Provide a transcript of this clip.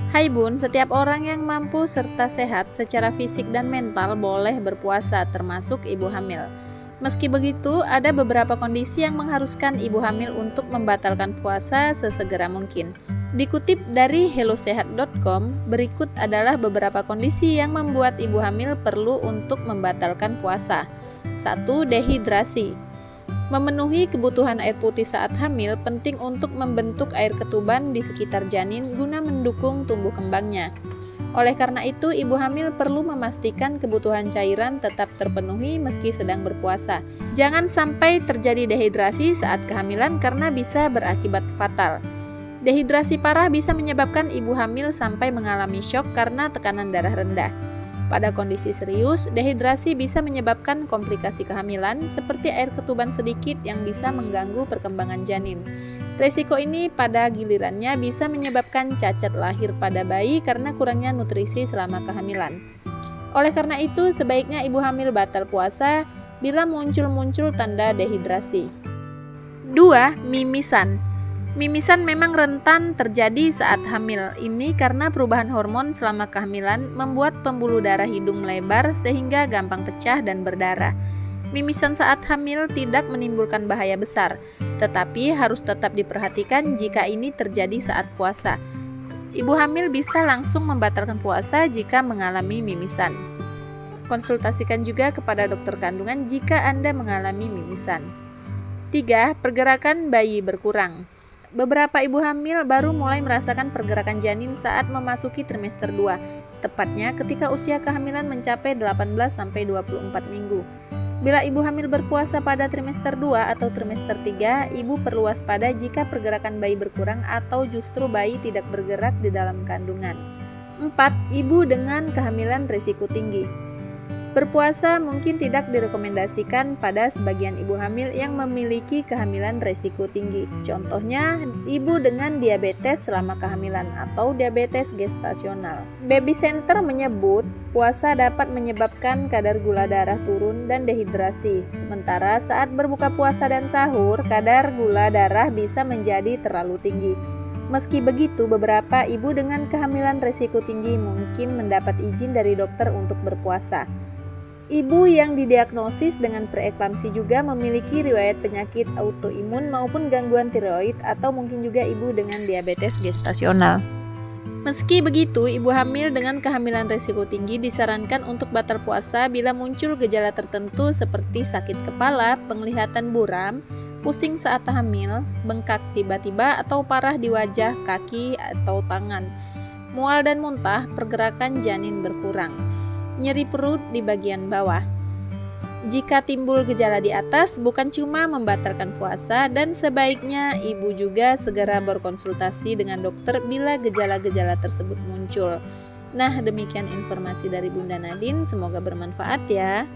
Hai Bun, setiap orang yang mampu serta sehat secara fisik dan mental boleh berpuasa, termasuk ibu hamil. Meski begitu, ada beberapa kondisi yang mengharuskan ibu hamil untuk membatalkan puasa sesegera mungkin. Dikutip dari hellosehat.com, berikut adalah beberapa kondisi yang membuat ibu hamil perlu untuk membatalkan puasa. 1. Dehidrasi. Memenuhi kebutuhan air putih saat hamil penting untuk membentuk air ketuban di sekitar janin guna mendukung tumbuh kembangnya. Oleh karena itu, ibu hamil perlu memastikan kebutuhan cairan tetap terpenuhi meski sedang berpuasa. Jangan sampai terjadi dehidrasi saat kehamilan karena bisa berakibat fatal. Dehidrasi parah bisa menyebabkan ibu hamil sampai mengalami syok karena tekanan darah rendah. Pada kondisi serius, dehidrasi bisa menyebabkan komplikasi kehamilan seperti air ketuban sedikit yang bisa mengganggu perkembangan janin. Resiko ini pada gilirannya bisa menyebabkan cacat lahir pada bayi karena kurangnya nutrisi selama kehamilan. Oleh karena itu, sebaiknya ibu hamil batal puasa bila muncul tanda dehidrasi. 2. Mimisan. Mimisan memang rentan terjadi saat hamil. Ini karena perubahan hormon selama kehamilan membuat pembuluh darah hidung melebar sehingga gampang pecah dan berdarah. Mimisan saat hamil tidak menimbulkan bahaya besar, tetapi harus tetap diperhatikan jika ini terjadi saat puasa. Ibu hamil bisa langsung membatalkan puasa jika mengalami mimisan. Konsultasikan juga kepada dokter kandungan jika Anda mengalami mimisan. 3. Pergerakan bayi berkurang. Beberapa ibu hamil baru mulai merasakan pergerakan janin saat memasuki trimester 2, tepatnya ketika usia kehamilan mencapai 18-24 minggu. Bila ibu hamil berpuasa pada trimester 2 atau trimester 3, ibu perlu waspada jika pergerakan bayi berkurang atau justru bayi tidak bergerak di dalam kandungan. 4. Ibu dengan kehamilan risiko tinggi. Berpuasa mungkin tidak direkomendasikan pada sebagian ibu hamil yang memiliki kehamilan risiko tinggi. Contohnya, ibu dengan diabetes selama kehamilan atau diabetes gestasional. Baby Center menyebut puasa dapat menyebabkan kadar gula darah turun dan dehidrasi. Sementara saat berbuka puasa dan sahur, kadar gula darah bisa menjadi terlalu tinggi. Meski begitu, beberapa ibu dengan kehamilan risiko tinggi mungkin mendapat izin dari dokter untuk berpuasa. Ibu yang didiagnosis dengan preeklamsi juga memiliki riwayat penyakit autoimun maupun gangguan tiroid atau mungkin juga ibu dengan diabetes gestasional. Meski begitu, ibu hamil dengan kehamilan risiko tinggi disarankan untuk batal puasa bila muncul gejala tertentu seperti sakit kepala, penglihatan buram, pusing saat hamil, bengkak tiba-tiba atau parah di wajah, kaki, atau tangan, mual dan muntah, pergerakan janin berkurang, nyeri perut di bagian bawah. Jika timbul gejala di atas, bukan cuma membatalkan puasa dan sebaiknya ibu juga segera berkonsultasi dengan dokter bila gejala-gejala tersebut muncul. Nah, demikian informasi dari Bunda Nadine, semoga bermanfaat ya.